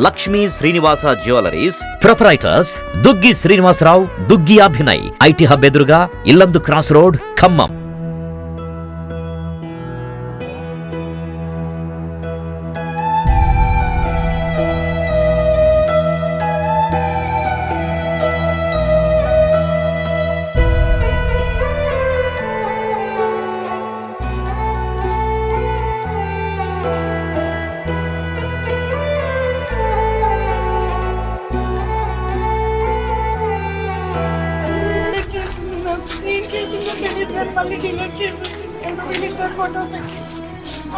Lakshmi Srinivasa Jewelleries proprietors Duggi Srinivasarao, Duggi Abhinay, IT hub ఎదురుగా Illandu cross road, Khammam. మళ్ళీ delete చేసేసి వీళ్ళిద్దరు ఫోటో పెట్టి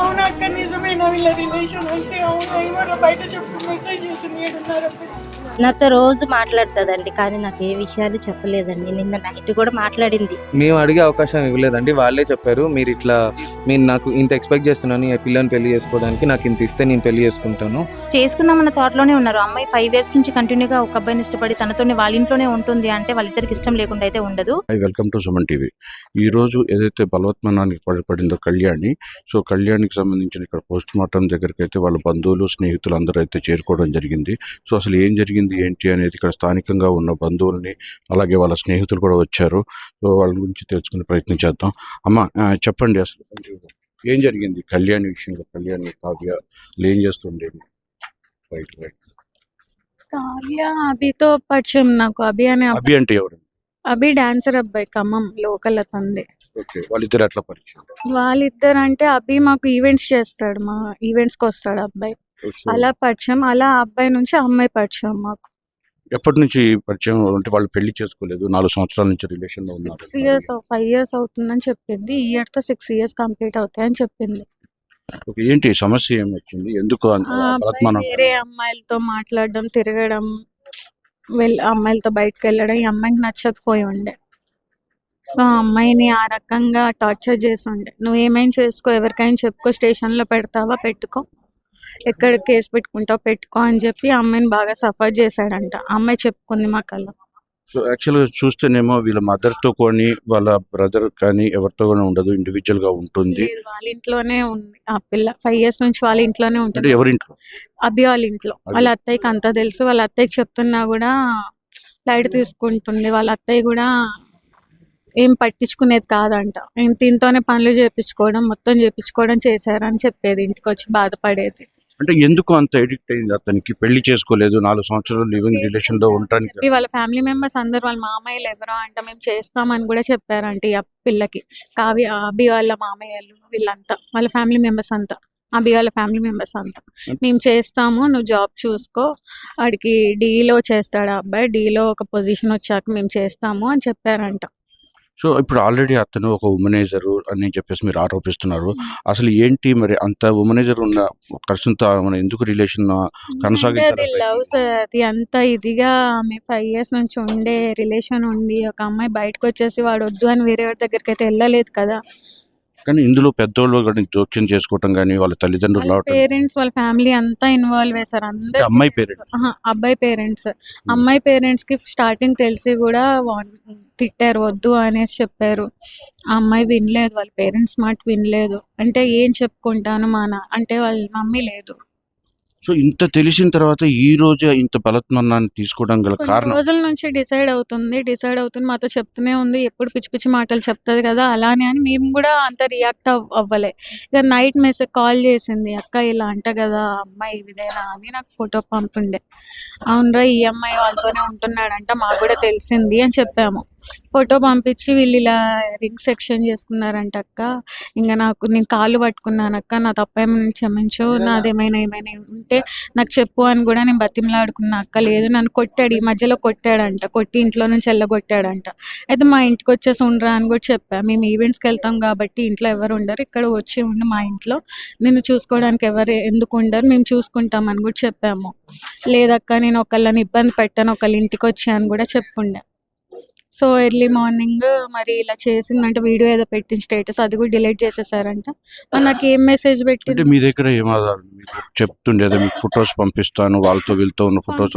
అవునా అక్క నిజమేనా వీళ్ళ రిలేషన్ అంటే అవునా ఏమన్నా బయట చెప్పు మెసేజ్ చేసింది 7:30. నాతో రోజు మాట్లాడుతుందండి, కానీ నాకు ఏ విషయాలు చెప్పలేదండి. నిన్న నైట్ కూడా మాట్లాడింది. మేము అడిగే అవకాశం ఇవ్వలేదండి, వాళ్ళే చెప్పారు మీరు ఇట్లా మీరు నాకు ఇంత ఎక్స్పెక్ట్ చేస్తున్నాను ఈ పిల్లని పెళ్లి చేసుకోవడానికి, నాకు ఇంత ఇస్తే నేను పెళ్లి చేసుకుంటాను. చేసుకుందామన్న థాట్లోనే ఉన్నారు. అమ్మాయి 5 years నుంచి కంటిన్యూగా ఒక అబ్బాయిని ఇష్టపడి తనతోనే వాళ్ళ ఇంట్లోనే ఉంటుంది అంటే వాళ్ళిద్దరికి ఇష్టం లేకుండా అయితే ఉండదు. Welcome to Suman TV. ఈరోజు ఏదైతే బలవత్మనానికి పడిపడిందో కళ్యాణి, సో కళ్యాణికి సంబంధించిన ఇక్కడ పోస్ట్ మార్టం దగ్గరికి అయితే వాళ్ళ బంధువులు స్నేహితులు అందరూ అయితే చేరుకోవడం జరిగింది. సో అసలు ఏం జరిగింది ఏంటి అనేది ఇక్కడ స్థానికంగా ఉన్న బంధువుల్ని అలాగే వాళ్ళ స్నేహితులు కూడా వచ్చారు. సో వాళ్ళ గురించి తెలుసుకునే ప్రయత్నం చేద్దాం. అమ్మ చెప్పండి, అసలు ఏం జరిగింది కళ్యాణి విషయంలో? కళ్యాణి కావ్య ఏం చేస్తుండేది? కావ్య అభితో పరిచయం నాకు. అభి అంటే ఎవరు? అభి డాన్సర్ అబ్బాయి, ఖమ్మం లోకల్ అతంది. ఓకే, వాళ్ళిద్దరు ఎట్లా పరిచయం? వాళ్ళిద్దరు అంటే అభి మాకు ఈవెంట్స్ చేస్తాడు, మా ఈవెంట్స్కి వస్తాడు అబ్బాయి, అలా పరిచయం. అలా అబ్బాయి నుంచి అమ్మాయి పరిచయం మాకు. ఎప్పటి నుంచి పరిచయం? అంటే వాళ్ళు పెళ్లి చేసుకోలేదు, 4 సంవత్సరాల నుంచి రిలేషన్ లో ఉన్నారు. 6 years 5 years అవుతుందని చెప్పింది. ఈ ఇయర్ తో 6 years కంప్లీట్ అవుతాయని చెప్పింది. ఓకే, ఏంటి సమస్య ఏమి వచ్చింది? ఎందుకు వేరే అమ్మాయిలతో మాట్లాడడం, తిరగడం, అమ్మాయిలతో బయటకు వెళ్ళడం ఈ అమ్మాయికి నచ్చకపోయి ఉండే. సో అమ్మాయిని ఆ రకంగా టార్చర్ చేసి ఉండే. నువ్వు ఏమైనా చేసుకో, ఎవరికైనా చెప్పుకో, స్టేషన్లో పెడతావా పెట్టుకో, ఎక్కడ కేసు పెట్టుకుంటావు పెట్టుకో అని చెప్పి అమ్మాయిని బాగా సఫర్ చేశాడంట. అమ్మాయి చెప్పుకుంది మాకల్లా. సో యాక్చువల్గా చూస్తేనేమో వీళ్ళ మదర్తో కానీ వాళ్ళ బ్రదర్ కానీ ఎవరితో కూడా ఉండదు, ఇండివిజువల్గా ఉంటుంది. వాళ్ళ ఇంట్లోనే ఉంది ఆ పిల్ల. 5 years నుంచి వాళ్ళ ఇంట్లోనే ఉంటుంది. ఎవరింట్లో? అభి వాళ్ళ ఇంట్లో. వాళ్ళ అత్తయ్యకి అంతా తెలుసు. వాళ్ళ అత్తయ్యకి చెప్తున్నా కూడా లైట్ తీసుకుంటుంది. వాళ్ళ అత్తయ్య కూడా ఏం పట్టించుకునేది కాదంట. దీంతోనే పనులు చేయించుకోవడం, మొత్తం చేయించుకోవడం చేశారని చెప్పేది. ఇంటికి వచ్చి బాధపడేది. అంటే ఎందుకు అంత ఎడిక్ట్ అయింది? అతనికి పెళ్లి చేసుకోలేదు, 4 సంవత్సరాలు లివింగ్ రిలేషన్ లో ఉండడానికి. వాళ్ళ ఫ్యామిలీ మెంబర్స్ అందరు, వాళ్ళ మామయ్యలు ఎవరో అంట మేము చేస్తామని కూడా చెప్పారంట ఈ పిల్లకి. కావ్య అభి వాళ్ళ మామయ్యలు వీళ్ళంతా వాళ్ళ ఫ్యామిలీ మెంబర్స్ అంతా, అభి వాళ్ళ ఫ్యామిలీ మెంబర్స్ అంతా మేము చేస్తాము, నువ్వు జాబ్ చూసుకో, వాడికి డీలో చేస్తాడు ఆ అబ్బాయి, డీలో ఒక పొజిషన్ వచ్చాక మేము చేస్తాము అని చెప్పారంట. సో ఇప్పుడు ఆల్రెడీ అతను ఒక ఉమనైజర్ అని చెప్పేసి మీరు ఆరోపిస్తున్నారు. అసలు ఏంటి మరి అంత ఉమనైజర్ ఉన్న పర్సన్తో మనం ఎందుకు రిలేషన్ కొనసాగించాలి? లవ్స్ అది అంత ఇదిగా ఆమె 5 years నుంచి ఉండే రిలేషన్ ఉంది. ఒక అమ్మాయి బయటకు వచ్చేసి వాడు వద్దు అని వేరే వాడి దగ్గరికి అయితే వెళ్ళలేదు కదా. కానీ ఇందులో పెద్దోళ్ళు కానీ జోక్యం చేసుకోవటం కానీ వాళ్ళ తల్లిదండ్రులు పేరెంట్స్ వాళ్ళ ఫ్యామిలీ అంతా ఇన్వాల్వ్ అయ్యారు. అందరూ అమ్మాయి పేరెంట్స్, అబ్బాయి పేరెంట్స్. అమ్మాయి పేరెంట్స్ కి స్టార్టింగ్ తెలిసి కూడా తిట్టారు, వద్దు అనేసి చెప్పారు. ఆ అమ్మాయి వినలేదు, వాళ్ళ పేరెంట్స్ మాట వినలేదు. అంటే ఏం చెప్పుకుంటాను అంటే వాళ్ళ మమ్మీ లేదు. సో ఇంత తెలిసిన తర్వాత ఈ రోజు ఇంత బలత్మన్నాన్ని తీసుకోవడం గల కారణం? రోజుల నుంచి డిసైడ్ అవుతుంది మాతో చెప్తూనే ఉంది. ఎప్పుడు పిచ్చి పిచ్చి మాటలు చెప్తుంది కదా అలానే అని మేము కూడా అంత రియాక్ట్ అవ్వలే. ఇక నైట్ మెసేజ్ కాల్ చేసింది, అక్క ఇలా అంట కదా అమ్మాయి ఇదేనా అని. నాకు ఫోటో పంపిండే. అవునరా ఈ అమ్మాయి వాళ్ళతోనే ఉంటున్నాడంట, మాకు కూడా తెలిసింది అని చెప్పాము. ఫోటో పంపించి వీళ్ళు ఇలా రింగ్ సెక్షన్ చేసుకున్నారంట అక్క, ఇంకా నేను కాళ్ళు పట్టుకున్నాను అక్క, నా తప్పేమైనా క్షమించు, నాదేమైనా ఉంటే నాకు చెప్పు అని కూడా నేను బతిమలాడుకున్నా అక్క. లేదు నన్ను కొట్టాడు, ఈ మధ్యలో కొట్టాడంట, కొట్టి ఇంట్లో నుంచి వెళ్ళగొట్టాడంట. అయితే మా ఇంటికి వచ్చేసి ఉండరా అని కూడా చెప్పా. మేము ఈవెంట్స్కి వెళ్తాం కాబట్టి ఇంట్లో ఎవరు ఉండరు, ఇక్కడ వచ్చి ఉండి మా ఇంట్లో నిన్ను చూసుకోవడానికి ఎవరు ఎందుకు ఉండరు, మేము చూసుకుంటామని కూడా చెప్పాము. లేదక్క నేను ఒకళ్ళని ఇబ్బంది పెట్టాను, ఒకళ్ళ ఇంటికి వచ్చాను కూడా చెప్పుండే. సో ఎర్లీ మార్నింగ్ మరి ఇలా చేసిందంటే వీడియో ఏదో పెట్టిన స్టేటస్ అది కూడా డిలీట్ చేసేసారంట. మరి నాకు ఏం మెసేజ్ అంటే పెట్టింది మీ దగ్గర ఏం ఆధారం? మీకు చెప్తుండేదా మీకు ఫొటోస్ పంపిస్తాను వాళ్ళతో వీళ్ళతో ఉన్న ఫొటోస్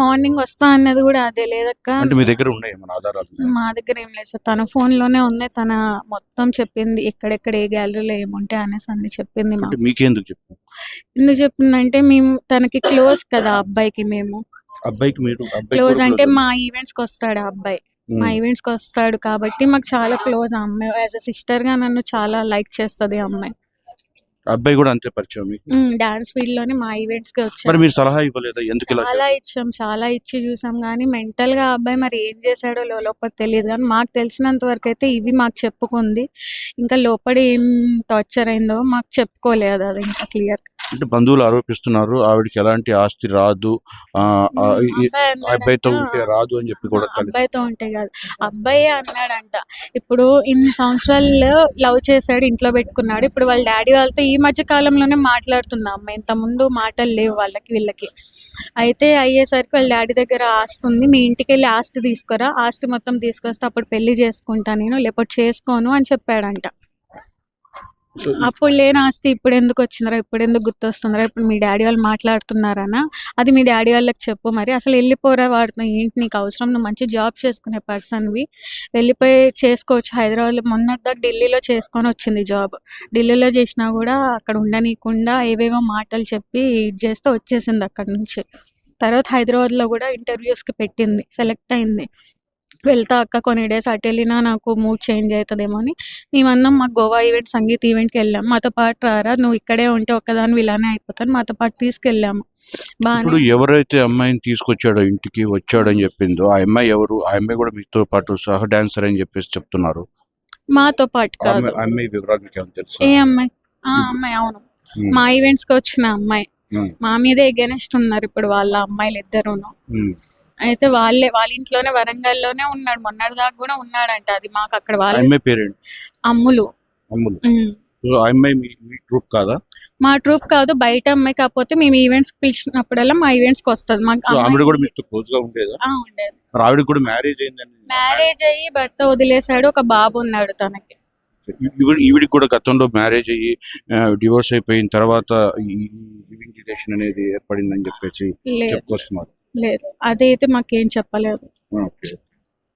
మార్నింగ్ వస్తా అన్నది కూడా అదే లేదక్క. అంటే మీ దగ్గర ఉన్నాయి ఏమైనా ఆధారాలు? మా దగ్గర ఏం లేదు సార్, తన phone లోనే ఉంది. తన మొత్తం చెప్పింది ఎక్కడెక్కడ ఏ గ్యాలరీలో ఏముంటాయి అనేసి అన్ని చెప్పింది అంటే మాకు. మీకెందుకు చెప్పు? ఎందుకు చెప్పిందంటే మేము తనకి క్లోజ్ కదా అబ్బాయికి, మేము అబ్బాయికి మీరు క్లోజ్ అంటే మా ఈవెంట్స్కి వస్తాడు ఆ అబ్బాయి, మా ఈవెంట్స్కి వస్తాడు కాబట్టి మాకు చాలా క్లోజ్. ఆ అమ్మాయి యాజ్ అ సిస్టర్గా నన్ను చాలా లైక్ చేస్తుంది ఆ అమ్మాయి. అబ్బాయి కూడా అంతే పరిచయం మీకు? డాన్స్ ఫీల్డ్ లోనే మా ఈవెంట్స్కి మరి వచ్చాడు. మీరు సలహా ఇవ్వలేదా ఎందుకు ఇలా చాలా ఇచ్చాం, చాలా ఇచ్చి చూసాం కానీ మెంటల్ గా ఆ అబ్బాయి మరి ఏం చేశాడో లోపల తెలియదు. కానీ మాకు తెలిసినంత వరకు అయితే ఇవి మాకు చెప్పుకుంది. ఇంకా లోపల ఏం టార్చర్ అయిందో మాకు చెప్పుకోలేదు అది ఇంకా క్లియర్. అంటే బంధువులు ఆరోపిస్తున్నారు ఆవిడకి ఎలాంటి ఆస్తి రాదు, అబ్బాయితో ఉంటే రాదు అని చెప్పి కూడా అబ్బాయితో ఉంటే కాదు, అబ్బాయి అన్నాడంట. ఇప్పుడు ఇన్ని సంవత్సరాలు లవ్ చేశాడు, ఇంట్లో పెట్టుకున్నాడు. ఇప్పుడు వాళ్ళ డాడీ వాళ్ళతో ఈ మధ్య కాలంలోనే మాట్లాడుతుంది అమ్మాయి, ఇంత ముందు మాటలు లేవు వాళ్ళకి వీళ్ళకి. అయితే అయ్యేసరికి వాళ్ళ డాడీ దగ్గర ఆస్తి ఉంది, మీ ఇంటికి వెళ్ళి ఆస్తి తీసుకురా, ఆస్తి మొత్తం తీసుకొస్తే అప్పుడు పెళ్లి చేసుకుంటా నేను, లేకపోతే చేసుకోను అని చెప్పాడంట. అప్పుడు లేని ఆస్తి ఇప్పుడు ఎందుకు వచ్చిందిరా, ఇప్పుడు ఎందుకు గుర్తొస్తుందిరా, ఇప్పుడు మీ డాడీ వాళ్ళు మాట్లాడుతున్నారనా, అది మీ డాడీ వాళ్ళకి చెప్పు. మరి అసలు వెళ్ళిపోరా వాడుతున్నా ఏంటి నీకు అవసరం, నువ్వు మంచి జాబ్ చేసుకునే పర్సన్వి, వెళ్ళిపోయి చేసుకోవచ్చు. హైదరాబాద్లో మొన్నటిదాకా ఢిల్లీలో చేసుకొని వచ్చింది జాబ్, ఢిల్లీలో చేసినా కూడా అక్కడ ఉండనీయకుండా ఏవేవో మాటలు చెప్పి ఇది చేస్తే వచ్చేసింది అక్కడ నుంచి. తర్వాత హైదరాబాద్లో కూడా ఇంటర్వ్యూస్కి పెట్టింది, సెలెక్ట్ అయింది. వెళ్తా అక్క కొన్ని డేస్ అటు వెళ్ళినా నాకు మూడ్ చేంజ్ అవుతుందేమో అని మేమన్నాం. మాకు గోవా ఈవెంట్ సంగీత్ ఈవెంట్కి వెళ్ళాము, మాతో పాటు రారా, నువ్వు ఇక్కడే ఉంటే ఒక్కదాని ఇలానే అయిపోతాను, మాతో పాటు తీసుకెళ్ళాము. ఇప్పుడు బాగానే ఎవరైతే అమ్మాయిని తీసుకొచ్చాడో ఇంటికి వచ్చాడని చెప్పిందో ఆ అమ్మాయి ఎవరు? ఆ అమ్మాయి కూడా మీతో పాటు సహ డాన్సర్ అని చెప్పేసి చెప్తున్నారు. మాతో పాటు కాదు. ఆ అమ్మాయి వివరాలు మీకు ఏమైనా తెలుసా? ఏ అమ్మాయి? ఆ అమ్మాయి అవును, ఉమ్, మా ఈవెంట్స్కి వచ్చిన అమ్మాయి. ఉమ్, మా మీద ఎగెనెస్ట్ ఉన్నారు ఇప్పుడు వాళ్ళ అమ్మాయిలు ఇద్దరును. ఉమ్. అయితే వాళ్ళ ఇంట్లోనే వరంగల్లోనే ఉన్నాడు, మొన్నటి దాకా కూడా ఉన్నాడంట. అది మాకు అక్కడ ఆ వాళ్ళ అమ్మాయి పేరేంటి? అమ్ములు. అమ్ములు. ఉమ్. సో ఆ అమ్మాయి మీ ట్రూప్ కాదా? మా ట్రూప్ కాదు, బయట అమ్మాయి. కాకపోతే మేము ఈవెంట్స్ పిలిచినప్పుడల్లా మా ఈవెంట్స్ కి వస్తుంది. మాకు సో ఆవిడ అమ్మాయి కూడా మీతో క్లోజ్ గా ఉండేదా? ఉండేది. మరి ఆవిడ కూడా మ్యారేజ్ అయిందని? మ్యారేజ్ అయ్యి భర్త వదిలేశాడు, ఒక బాబు ఉన్నాడు తనకి. ఈవిడికి కూడా గతంలో మ్యారేజ్ అయ్యి డివోర్స్ అయిపోయిన తర్వాత ఈ లివింగ్ రిలేషన్ అనేది ఏర్పడిందని చెప్పేసి లేదు చెప్పుకొస్తున్నారు. లేదు, అదైతే మాకేం చెప్పలేదు. ఓకే.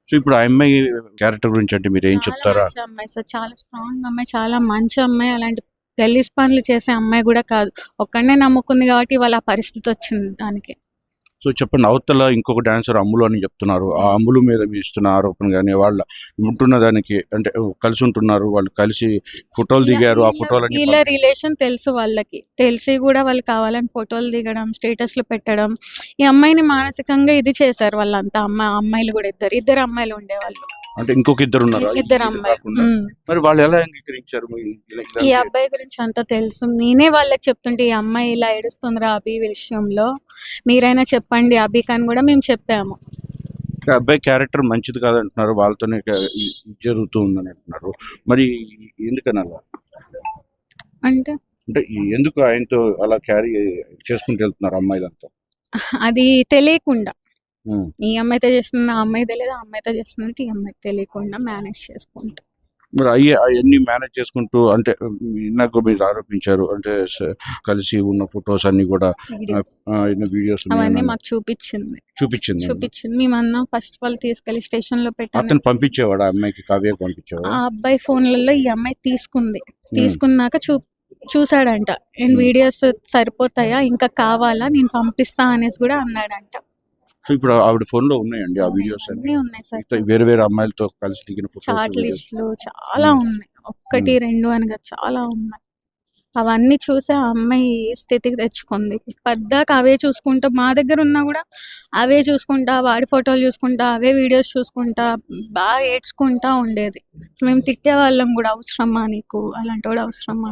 సో ఇప్పుడు ఆ అమ్మాయి క్యారెక్టర్ గురించి అంటే మీరు ఏం చాలా చెప్తారా? మంచి అమ్మాయి సార్, చాలా స్ట్రాంగ్ అమ్మాయి, చాలా మంచి అమ్మాయి. అలాంటి గలీజ్ పనులు చేసే అమ్మాయి కూడా కాదు. ఒక్కడనే నమ్ముకుంది కాబట్టి వాళ్ళ పరిస్థితి వచ్చింది దానికి. సో చెప్పండి, అవతల ఇంకొక డాన్సర్ అమ్ములు అని చెప్తున్నారు. ఆ అమ్ములు మీద మీ ఇస్తున్న ఆరోపణ కానీ వాళ్ళ ఉంటున్న దానికి అంటే కలిసి ఉంటున్నారు, వాళ్ళు కలిసి ఫోటోలు దిగారు, ఆ ఫోటోలన్నీ వీళ్ళ రిలేషన్ తెలుసు వాళ్ళకి, తెలిసి కూడా వాళ్ళు కావాలని ఫోటోలు దిగడం, స్టేటస్లు పెట్టడం, ఈ అమ్మాయిని మానసికంగా ఇది చేశారు వాళ్ళంతా. అమ్మాయిలు కూడా ఇద్దరు అమ్మాయిలు ఉండేవాళ్ళు, అంటే ఇంకొక ఇద్దరు ఉన్నారు ఇద్దరు అమ్మాయిలు. మరి వాళ్ళు ఎలా అంగీకరించారు? ఈ అబ్బాయి గురించి అంతా తెలుసు, నేనే వాళ్ళకి చెప్తుంటే ఈ అమ్మాయి ఇలా ఏడుస్తుందిరా అభి విషయంలో, మీరైనా చెప్పండి అభికి అని కూడా మేము చెప్పాము. అబ్బాయి క్యారెక్టర్ మంచిది కాదంటున్నారు, వాళ్ళతోనే జరుగుతూ ఉందని అంటున్నారు. మరి ఎందుకని అలా అంటే అంటే ఎందుకు ఆయనతో అలా క్యారీ చేసుకుంటూ వెళ్తున్నారు అమ్మాయిలంతా? అది తెలియకుండా, ఉమ్. ఈ అమ్మాయితో చేస్తున్న ఆ అమ్మాయి తెలియదు, ఆ అమ్మాయితో చేస్తున్నట్టు ఈ అమ్మాయికి తెలియకుండా మేనేజ్ చేసుకుంటా. మరి అవన్నీ మేనేజ్ చేసుకుంటూ అంటే నాకు మీరు ఆరోపించారు అంటే కలిసి ఉన్న ఫొటోస్ అన్ని కూడా వీడియోస్ అవన్నీ మాకు చూపించింది. మేమన్నా ఫస్ట్ వాళ్ళు తీసుకెళ్లి స్టేషన్ లో పెట్టాను. అతను పంపించేవాడు ఆ అమ్మాయికి, కావ్యకి పంపించేవాడు. ఆ అబ్బాయి ఫోన్లలో ఈ అమ్మాయి తీసుకున్నాక చూసాడంట, నేను వీడియోస్ సరిపోతాయా ఇంకా కావాలా నేను పంపిస్తా అనేసి కూడా అన్నాడంట. సో ఇప్పుడు ఆవిడ ఫోన్ లో ఉన్నాయండి ఆ వీడియోస్ అన్నీ ఉన్నాయి సార్, వేరే వేరే అమ్మాయిలతో కలిసి దిగిన చాట్ ఫోటోస్. లిస్టులు చాలా ఉన్నాయి, ఒక్కటి రెండు అనగా చాలా ఉన్నాయి. అవన్నీ చూసి ఆ అమ్మాయి స్థితికి తెచ్చుకుంది. పద్దాక అవే చూసుకుంటా, మా దగ్గర ఉన్నా కూడా అవే చూసుకుంటా, వాడి ఫోటోలు చూసుకుంటా, అవే వీడియోస్ చూసుకుంటా, బాగా ఏడ్చుకుంటా ఉండేది. మేము తిట్టేవాళ్ళం కూడా, అవసరమా నీకు అలాంటి కూడా అవసరమా,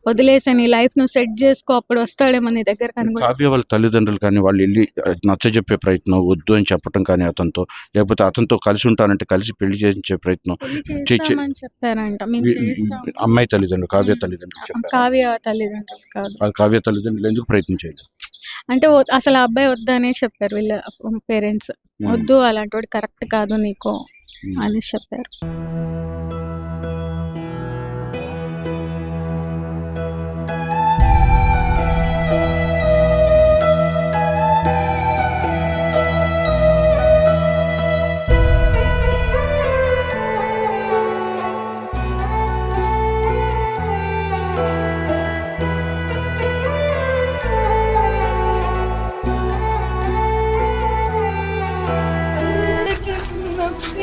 వదిలేసే నీ లైఫ్ నువ్వు సెట్ చేసుకో, అప్పుడు వస్తాడేమో నీ దగ్గర అని కూడా. కావ్య వాళ్ళ తల్లిదండ్రులు కానీ వాళ్ళు వెళ్ళి నచ్చజెప్పే ప్రయత్నం, వద్దు అని చెప్పటం కానీ అతనితో, లేకపోతే అతనితో కలిసి ఉంటానంటే కలిసి పెళ్లి చేయించే ప్రయత్నం చేస్తామని చెప్పారంట. మేము చేస్తాం. అమ్మాయి తల్లిదండ్రులు, కావ్య తల్లిదండ్రులు చెప్పారు. కావ్య తల్లిదండ్రులు కాదు, కావ్య తల్లిదండ్రులు ఎందుకు ప్రయత్నించాలి? అంటే అసలు ఆ అబ్బాయి వద్దనే చెప్పారు వీళ్ళ పేరెంట్స్. వద్దు అలాంటి వాడు కరెక్ట్ కాదు నీకు అని చెప్పారు.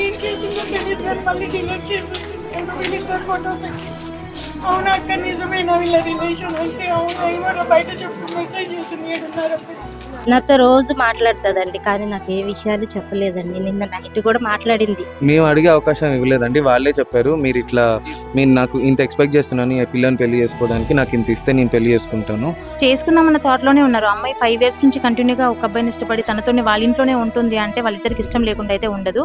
ఏం చేసిందో తెలియదు కానీ మళ్ళీ డిలీట్ చేసేసి వీళ్ళిద్దరు ఫోటో పెట్టి. అవునా అక్క నిజమేనా వీళ్ళ రిలేషన్ అంటే? అవునా ఏమన్నా బయట చెప్పు మెసేజ్ చేసింది 7:30. నాతో రోజు మాట్లాడుతుందండి కానీ నాకు ఏ విషయాలు చెప్పలేదండి. నిన్న నైట్ కూడా మాట్లాడింది. మేము అడిగే అవకాశం ఇవ్వలేదండి. వాళ్ళే చెప్పారు మీరు నాకు ఇంత ఎక్స్పెక్ట్ చేస్తున్నాను ఈ పిల్లని పెళ్లి చేసుకోవడానికి, నాకు ఇంత ఇస్తే నేను పెళ్లి చేసుకుంటాను. చేసుకుందామన్న థాట్లోనే ఉన్నారు. అమ్మాయి 5 years నుంచి కంటిన్యూగా ఒక అబ్బాయిని ఇష్టపడి తనతోనే వాళ్ళ ఇంట్లోనే ఉంటుంది అంటే వాళ్ళిద్దరికి ఇష్టం లేకుండా అయితే ఉండదు.